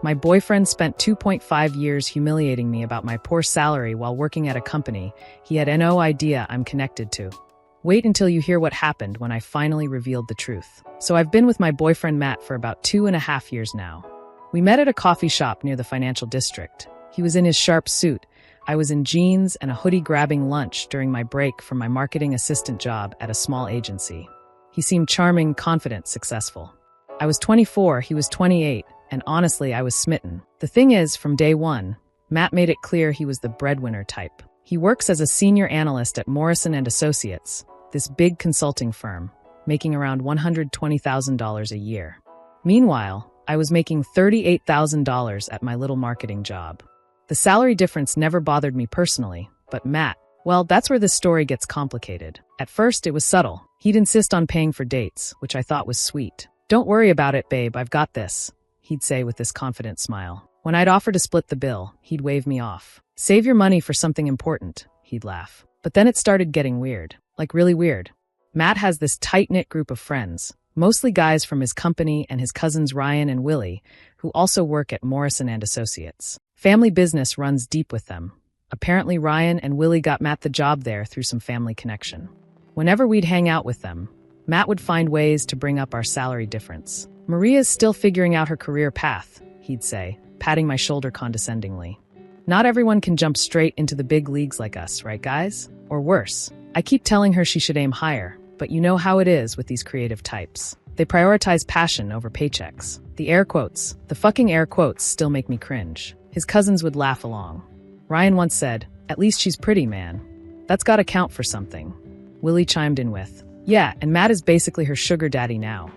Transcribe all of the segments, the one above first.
My boyfriend spent 2.5 years humiliating me about my poor salary while working at a company he had no idea I'm connected to. Wait until you hear what happened when I finally revealed the truth. So I've been with my boyfriend Matt for about 2.5 years now. We met at a coffee shop near the financial district. He was in his sharp suit. I was in jeans and a hoodie grabbing lunch during my break from my marketing assistant job at a small agency. He seemed charming, confident, successful. I was 24, he was 28, and honestly, I was smitten. The thing is, from day one, Matt made it clear he was the breadwinner type. He works as a senior analyst at Morrison & Associates, this big consulting firm, making around $120,000 a year. Meanwhile, I was making $38,000 at my little marketing job. The salary difference never bothered me personally, but Matt, well, that's where this story gets complicated. At first, it was subtle. He'd insist on paying for dates, which I thought was sweet. "Don't worry about it, babe, I've got this," he'd say with this confident smile. When I'd offer to split the bill, he'd wave me off. "Save your money for something important," he'd laugh. But then it started getting weird, like really weird. Matt has this tight-knit group of friends, mostly guys from his company and his cousins Ryan and Willie, who also work at Morrison & Associates. Family business runs deep with them. Apparently Ryan and Willie got Matt the job there through some family connection. Whenever we'd hang out with them, Matt would find ways to bring up our salary difference. "Maria's still figuring out her career path," he'd say, patting my shoulder condescendingly. "Not everyone can jump straight into the big leagues like us, right guys? Or worse. I keep telling her she should aim higher, but you know how it is with these creative types. They prioritize passion over paychecks." The air quotes, the fucking air quotes, still make me cringe. His cousins would laugh along. Ryan once said, "At least she's pretty, man. That's gotta count for something." Willie chimed in with, "Yeah, and Matt is basically her sugar daddy now."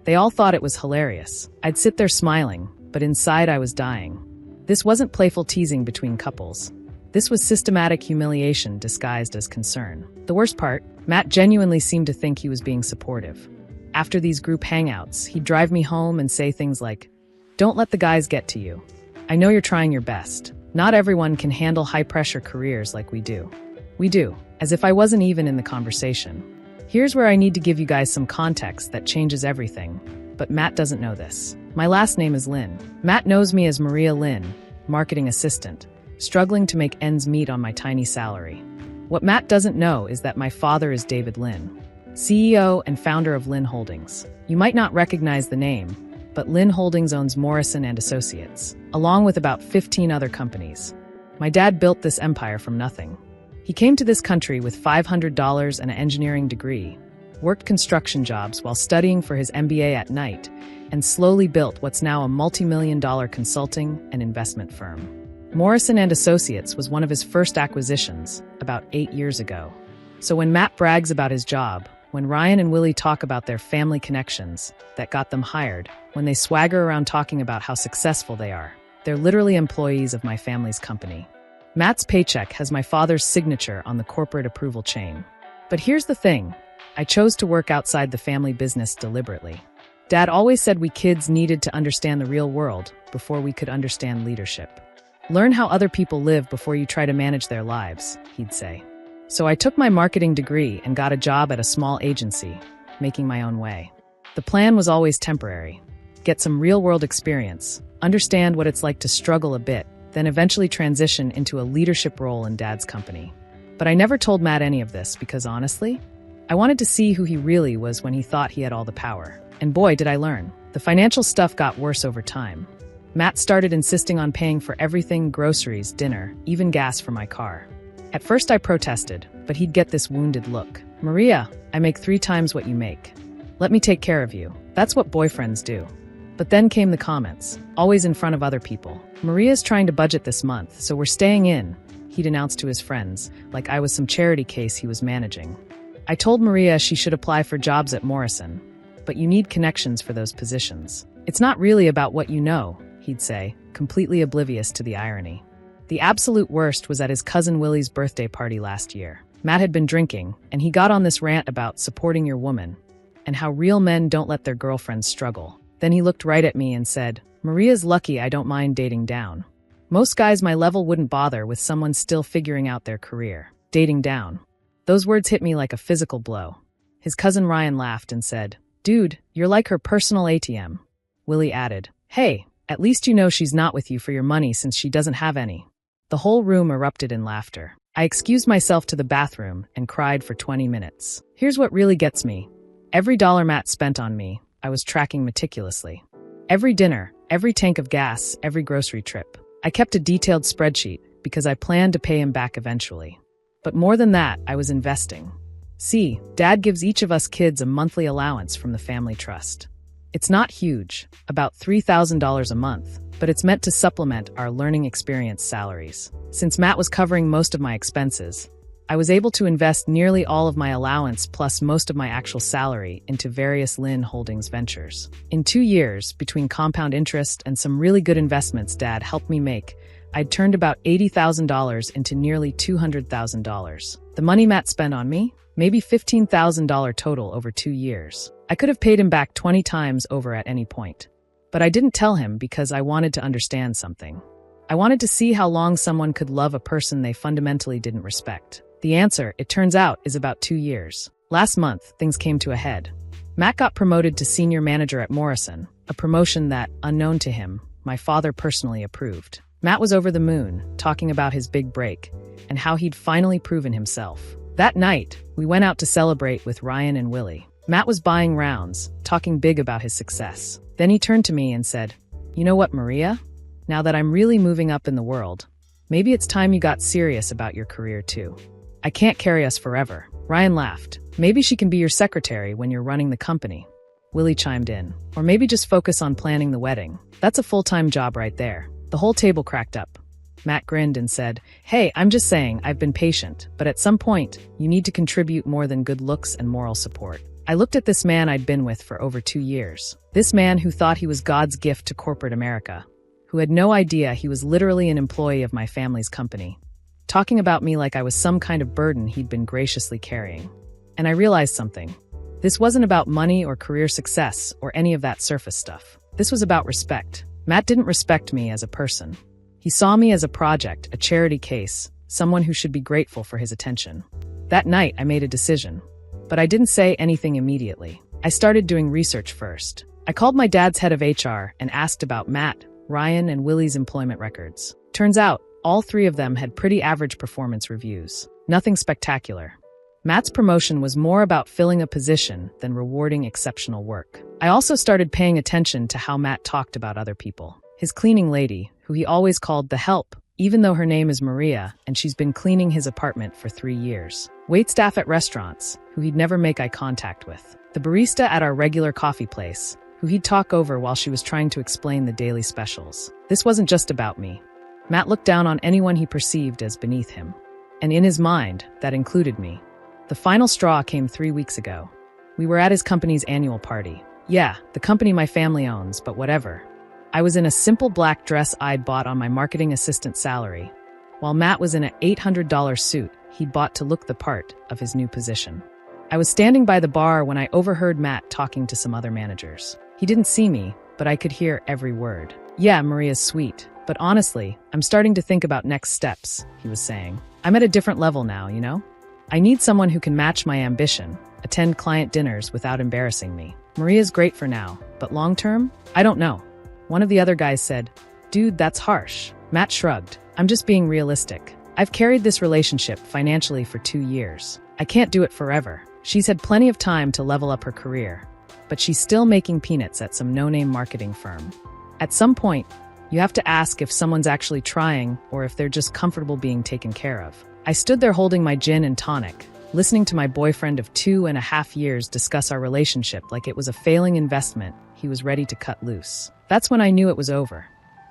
They all thought it was hilarious. I'd sit there smiling, but inside I was dying. This wasn't playful teasing between couples. This was systematic humiliation disguised as concern. The worst part, Matt genuinely seemed to think he was being supportive. After these group hangouts, he'd drive me home and say things like, "Don't let the guys get to you. I know you're trying your best. Not everyone can handle high-pressure careers like we do." We do, as if I wasn't even in the conversation. Here's where I need to give you guys some context that changes everything. But Matt doesn't know this. My last name is Lynn. Matt knows me as Maria Lynn, marketing assistant, struggling to make ends meet on my tiny salary. What Matt doesn't know is that my father is David Lynn, CEO and founder of Lynn Holdings. You might not recognize the name, but Lynn Holdings owns Morrison & Associates, along with about 15 other companies. My dad built this empire from nothing. He came to this country with $500 and an engineering degree, worked construction jobs while studying for his MBA at night, and slowly built what's now a multi-million-dollar consulting and investment firm. Morrison & Associates was one of his first acquisitions, about 8 years ago. So when Matt brags about his job, when Ryan and Willie talk about their family connections that got them hired, when they swagger around talking about how successful they are, they're literally employees of my family's company. Matt's paycheck has my father's signature on the corporate approval chain. But here's the thing. I chose to work outside the family business deliberately. Dad always said we kids needed to understand the real world before we could understand leadership. "Learn how other people live before you try to manage their lives," he'd say. So I took my marketing degree and got a job at a small agency, making my own way. The plan was always temporary. Get some real-world experience, understand what it's like to struggle a bit, then eventually transition into a leadership role in Dad's company. But I never told Matt any of this because, honestly, I wanted to see who he really was when he thought he had all the power. And boy, did I learn. The financial stuff got worse over time. Matt started insisting on paying for everything: groceries, dinner, even gas for my car. At first I protested, but he'd get this wounded look. "Maria, I make 3 times what you make. Let me take care of you. That's what boyfriends do." But then came the comments, always in front of other people. "Maria's trying to budget this month, so we're staying in," he'd announced to his friends, like I was some charity case he was managing. I told Maria she should apply for jobs at Morrison, but you need connections for those positions. "It's not really about what you know," he'd say, completely oblivious to the irony. The absolute worst was at his cousin Willie's birthday party last year. Matt had been drinking, and he got on this rant about supporting your woman, and how real men don't let their girlfriends struggle. Then he looked right at me and said, "Maria's lucky I don't mind dating down. Most guys my level wouldn't bother with someone still figuring out their career. Dating down." Those words hit me like a physical blow. His cousin Ryan laughed and said, "Dude, you're like her personal ATM." Willie added, "Hey, At least you know she's not with you for your money since she doesn't have any." The whole room erupted in laughter. I excused myself to the bathroom and cried for 20 minutes. Here's what really gets me. Every dollar Matt spent on me, I was tracking meticulously. Every dinner, every tank of gas, every grocery trip. I kept a detailed spreadsheet because I planned to pay him back eventually. But more than that, I was investing. See, Dad gives each of us kids a monthly allowance from the family trust. It's not huge, about $3,000 a month, but it's meant to supplement our learning experience salaries. Since Matt was covering most of my expenses, I was able to invest nearly all of my allowance plus most of my actual salary into various Lynn Holdings ventures. In 2 years, between compound interest and some really good investments Dad helped me make, I'd turned about $80,000 into nearly $200,000. The money Matt spent on me? Maybe $15,000 total over 2 years. I could have paid him back 20 times over at any point. But I didn't tell him because I wanted to understand something. I wanted to see how long someone could love a person they fundamentally didn't respect. The answer, it turns out, is about 2 years. Last month, things came to a head. Matt got promoted to senior manager at Morrison, a promotion that, unknown to him, my father personally approved. Matt was over the moon, talking about his big break, and how he'd finally proven himself. That night, we went out to celebrate with Ryan and Willie. Matt was buying rounds, talking big about his success. Then he turned to me and said, "You know what, Maria? Now that I'm really moving up in the world, maybe it's time you got serious about your career too. I can't carry us forever." Ryan laughed. "Maybe she can be your secretary when you're running the company." Willie chimed in. "Or maybe just focus on planning the wedding. That's a full-time job right there." The whole table cracked up. Matt grinned and said, "Hey, I'm just saying I've been patient, but at some point, you need to contribute more than good looks and moral support." I looked at this man I'd been with for over 2 years. This man who thought he was God's gift to corporate America, who had no idea he was literally an employee of my family's company, talking about me like I was some kind of burden he'd been graciously carrying. And I realized something. This wasn't about money or career success or any of that surface stuff. This was about respect. Matt didn't respect me as a person. He saw me as a project, a charity case, someone who should be grateful for his attention. That night, I made a decision. But I didn't say anything immediately. I started doing research first. I called my dad's head of HR and asked about Matt, Ryan, and Willie's employment records. Turns out, all 3 of them had pretty average performance reviews. Nothing spectacular. Matt's promotion was more about filling a position than rewarding exceptional work. I also started paying attention to how Matt talked about other people. His cleaning lady, who he always called the help, even though her name is Maria and she's been cleaning his apartment for 3 years. Waitstaff at restaurants, who he'd never make eye contact with. The barista at our regular coffee place, who he'd talk over while she was trying to explain the daily specials. This wasn't just about me. Matt looked down on anyone he perceived as beneath him. And in his mind, that included me. The final straw came 3 weeks ago. We were at his company's annual party. Yeah, the company my family owns, but whatever. I was in a simple black dress I'd bought on my marketing assistant salary, while Matt was in an $800 suit he'd bought to look the part of his new position. I was standing by the bar when I overheard Matt talking to some other managers. He didn't see me, but I could hear every word. "Yeah, Maria's sweet, but honestly, I'm starting to think about next steps," he was saying. "I'm at a different level now, you know? I need someone who can match my ambition, attend client dinners without embarrassing me. Maria's great for now, but long term? I don't know." One of the other guys said, "Dude, that's harsh." Matt shrugged. "I'm just being realistic. I've carried this relationship financially for 2 years. I can't do it forever. She's had plenty of time to level up her career, but she's still making peanuts at some no-name marketing firm. At some point, you have to ask if someone's actually trying or if they're just comfortable being taken care of." I stood there holding my gin and tonic, listening to my boyfriend of 2.5 years discuss our relationship like it was a failing investment he was ready to cut loose. That's when I knew it was over.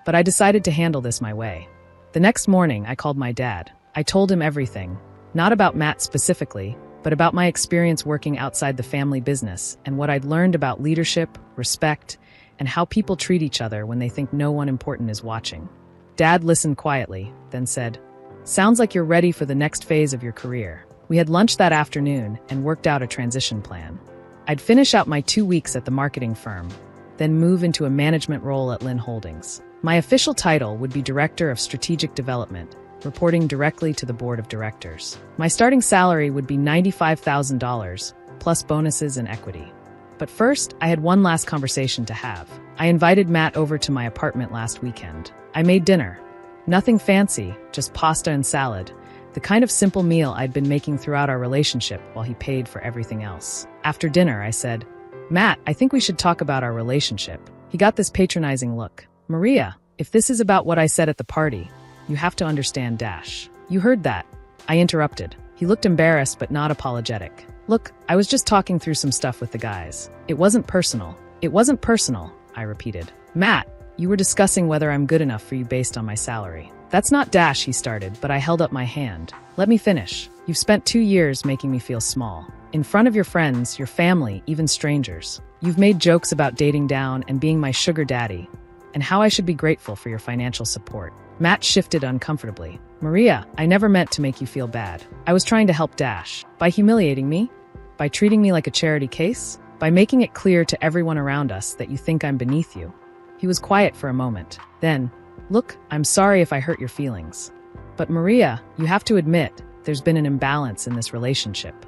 But I decided to handle this my way. The next morning, I called my dad. I told him everything, not about Matt specifically, but about my experience working outside the family business and what I'd learned about leadership, respect, and how people treat each other when they think no one important is watching. Dad listened quietly, then said, "Sounds like you're ready for the next phase of your career." We had lunch that afternoon and worked out a transition plan. I'd finish out my 2 weeks at the marketing firm, then move into a management role at Lynn Holdings. My official title would be Director of Strategic Development, reporting directly to the board of directors. My starting salary would be $95,000, plus bonuses and equity. But first, I had one last conversation to have. I invited Matt over to my apartment last weekend. I made dinner. Nothing fancy, just pasta and salad. The kind of simple meal I'd been making throughout our relationship while he paid for everything else. After dinner, I said, "Matt, I think we should talk about our relationship." He got this patronizing look. "Maria, if this is about what I said at the party, you have to understand dash." "You heard that." I interrupted. He looked embarrassed but not apologetic. "Look, I was just talking through some stuff with the guys. It wasn't personal." "It wasn't personal," I repeated. "Matt, you were discussing whether I'm good enough for you based on my salary." "That's not dash," he started, but I held up my hand. "Let me finish. You've spent 2 years making me feel small. In front of your friends, your family, even strangers. You've made jokes about dating down and being my sugar daddy, and how I should be grateful for your financial support." Matt shifted uncomfortably. "Maria, I never meant to make you feel bad. I was trying to help dash. By humiliating me? By treating me like a charity case? By making it clear to everyone around us that you think I'm beneath you." He was quiet for a moment. Then, "Look, I'm sorry if I hurt your feelings. But Maria, you have to admit, there's been an imbalance in this relationship.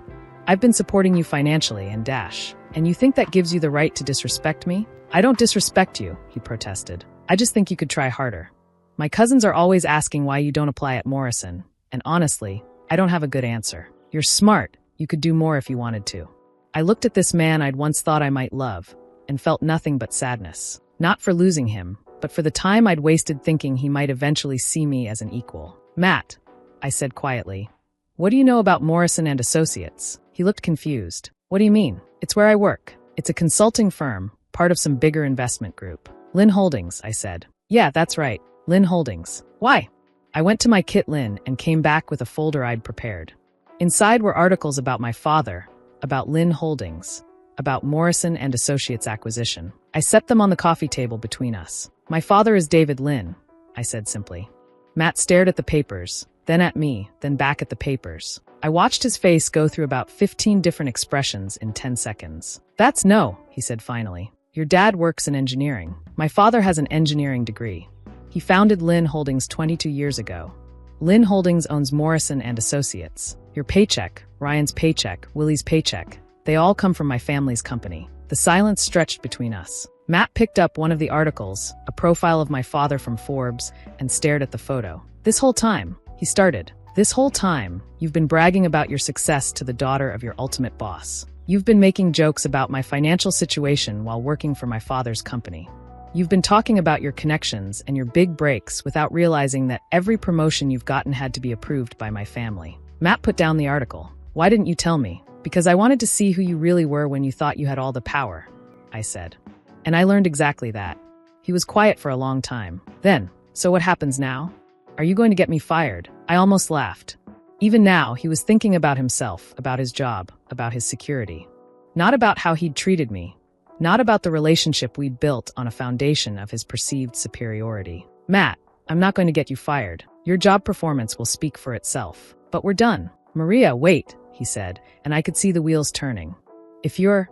I've been supporting you financially and dash, and you think that gives you the right to disrespect me?" "I don't disrespect you," he protested. "I just think you could try harder. My cousins are always asking why you don't apply at Morrison, and honestly, I don't have a good answer. You're smart. You could do more if you wanted to." I looked at this man I'd once thought I might love, and felt nothing but sadness. Not for losing him, but for the time I'd wasted thinking he might eventually see me as an equal. "Matt," I said quietly, "what do you know about Morrison and Associates?" He looked confused. "What do you mean?" "It's where I work. It's a consulting firm, part of some bigger investment group." "Lynn Holdings," I said. "Yeah, that's right. Lynn Holdings. Why?" I went to my kit Lynn and came back with a folder I'd prepared. Inside were articles about my father, about Lynn Holdings, about Morrison and Associates acquisition. I set them on the coffee table between us. "My father is David Lynn," I said simply. Matt stared at the papers, then at me, then back at the papers. I watched his face go through about 15 different expressions in 10 seconds. "That's no," he said finally. "Your dad works in engineering. My father has an engineering degree. He founded Lynn Holdings 22 years ago. Lynn Holdings owns Morrison and Associates. Your paycheck, Ryan's paycheck, Willie's paycheck, they all come from my family's company." The silence stretched between us. Matt picked up one of the articles, a profile of my father from Forbes, and stared at the photo. "This whole time," he started, "this whole time, you've been bragging about your success to the daughter of your ultimate boss. You've been making jokes about my financial situation while working for my father's company. You've been talking about your connections and your big breaks without realizing that every promotion you've gotten had to be approved by my family." Matt put down the article. "Why didn't you tell me?" "Because I wanted to see who you really were when you thought you had all the power," I said. And I learned exactly that. He was quiet for a long time. Then, "So what happens now? Are you going to get me fired?" I almost laughed. Even now, he was thinking about himself, about his job, about his security. Not about how he'd treated me. Not about the relationship we'd built on a foundation of his perceived superiority. "Matt, I'm not going to get you fired. Your job performance will speak for itself. But we're done." "Maria, wait," he said, and I could see the wheels turning. If your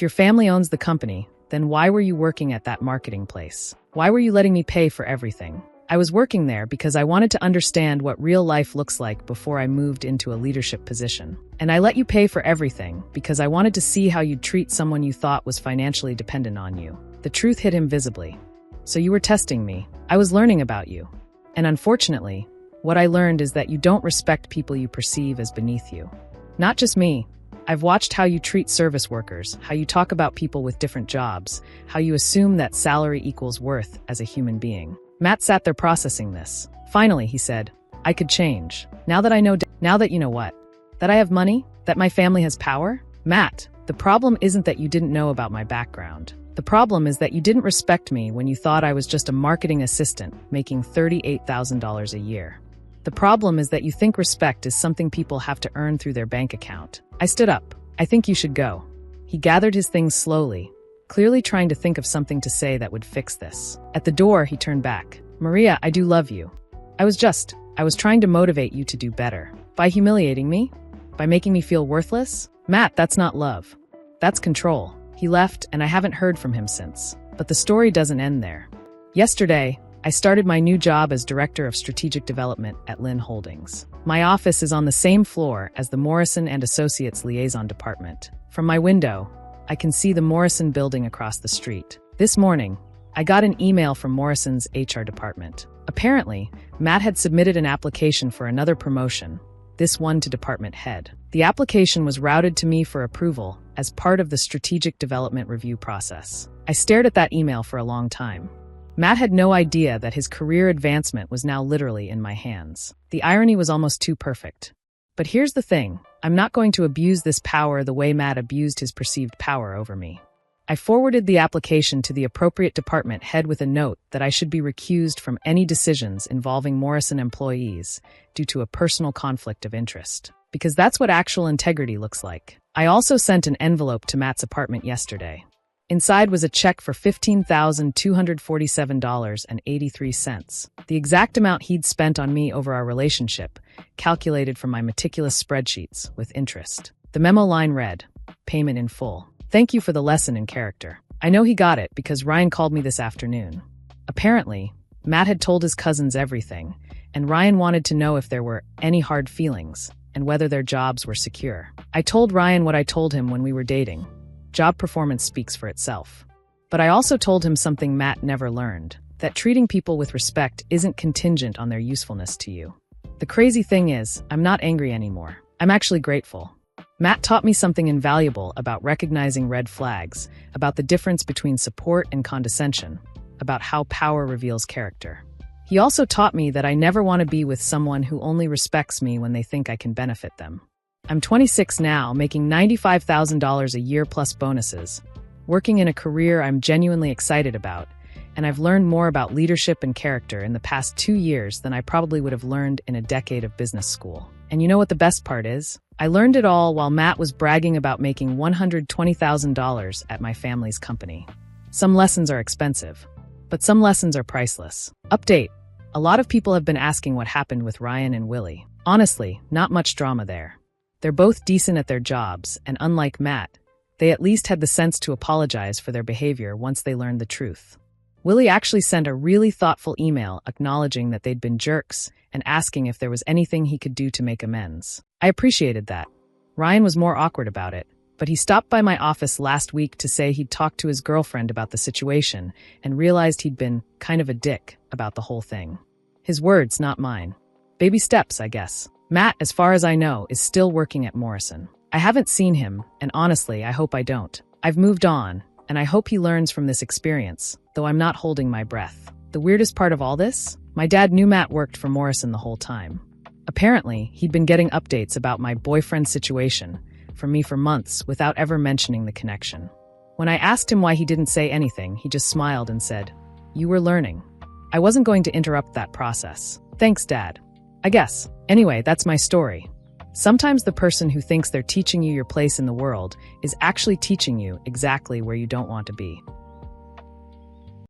family owns the company, then why were you working at that marketing place? Why were you letting me pay for everything?" "I was working there because I wanted to understand what real life looks like before I moved into a leadership position. And I let you pay for everything because I wanted to see how you'd treat someone you thought was financially dependent on you." The truth hit him visibly. "So you were testing me. I was learning about you. And unfortunately, what I learned is that you don't respect people you perceive as beneath you. Not just me. I've watched how you treat service workers, how you talk about people with different jobs, how you assume that salary equals worth as a human being." Matt sat there processing this. Finally, he said, "I could change. Now that you know what? That I have money? That my family has power?" "Matt, the problem isn't that you didn't know about my background. The problem is that you didn't respect me when you thought I was just a marketing assistant making $38,000 a year. The problem is that you think respect is something people have to earn through their bank account." I stood up. "I think you should go." He gathered his things slowly, clearly trying to think of something to say that would fix this. At the door, he turned back. "Maria, I do love you. I was trying to motivate you to do better. By humiliating me? By making me feel worthless? Matt, that's not love. That's control." He left, and I haven't heard from him since. But the story doesn't end there. Yesterday, I started my new job as Director of Strategic Development at Lynn Holdings. My office is on the same floor as the Morrison and Associates Liaison Department. From my window, I can see the Morrison building across the street. This morning, I got an email from Morrison's HR department. Apparently, Matt had submitted an application for another promotion, this one to department head. The application was routed to me for approval as part of the strategic development review process. I stared at that email for a long time. Matt had no idea that his career advancement was now literally in my hands. The irony was almost too perfect. But here's the thing, I'm not going to abuse this power the way Matt abused his perceived power over me. I forwarded the application to the appropriate department head with a note that I should be recused from any decisions involving Morrison employees due to a personal conflict of interest. Because that's what actual integrity looks like. I also sent an envelope to Matt's apartment yesterday. Inside was a check for $15,247.83, the exact amount he'd spent on me over our relationship, calculated from my meticulous spreadsheets with interest. The memo line read, "Payment in full. Thank you for the lesson in character." I know he got it because Ryan called me this afternoon. Apparently, Matt had told his cousins everything, and Ryan wanted to know if there were any hard feelings and whether their jobs were secure. I told Ryan what I told him when we were dating. Job performance speaks for itself. But I also told him something Matt never learned, that treating people with respect isn't contingent on their usefulness to you. The crazy thing is, I'm not angry anymore. I'm actually grateful. Matt taught me something invaluable about recognizing red flags, about the difference between support and condescension, about how power reveals character. He also taught me that I never want to be with someone who only respects me when they think I can benefit them. I'm 26 now, making $95,000 a year plus bonuses, working in a career I'm genuinely excited about, and I've learned more about leadership and character in the past 2 years than I probably would have learned in a decade of business school. And you know what the best part is? I learned it all while Matt was bragging about making $120,000 at my family's company. Some lessons are expensive, but some lessons are priceless. Update. A lot of people have been asking what happened with Ryan and Qley. Honestly, not much drama there. They're both decent at their jobs, and unlike Matt, they at least had the sense to apologize for their behavior once they learned the truth. Qley actually sent a really thoughtful email acknowledging that they'd been jerks and asking if there was anything he could do to make amends. I appreciated that. Ryan was more awkward about it, but he stopped by my office last week to say he'd talked to his girlfriend about the situation and realized he'd been kind of a dick about the whole thing. His words, not mine. Baby steps, I guess. Matt, as far as I know, is still working at Morrison. I haven't seen him, and honestly, I hope I don't. I've moved on, and I hope he learns from this experience, though I'm not holding my breath. The weirdest part of all this? My dad knew Matt worked for Morrison the whole time. Apparently, he'd been getting updates about my boyfriend situation from me for months without ever mentioning the connection. When I asked him why he didn't say anything, he just smiled and said, "You were learning." I wasn't going to interrupt that process. Thanks, Dad. I guess. Anyway, that's my story. Sometimes the person who thinks they're teaching you your place in the world is actually teaching you exactly where you don't want to be.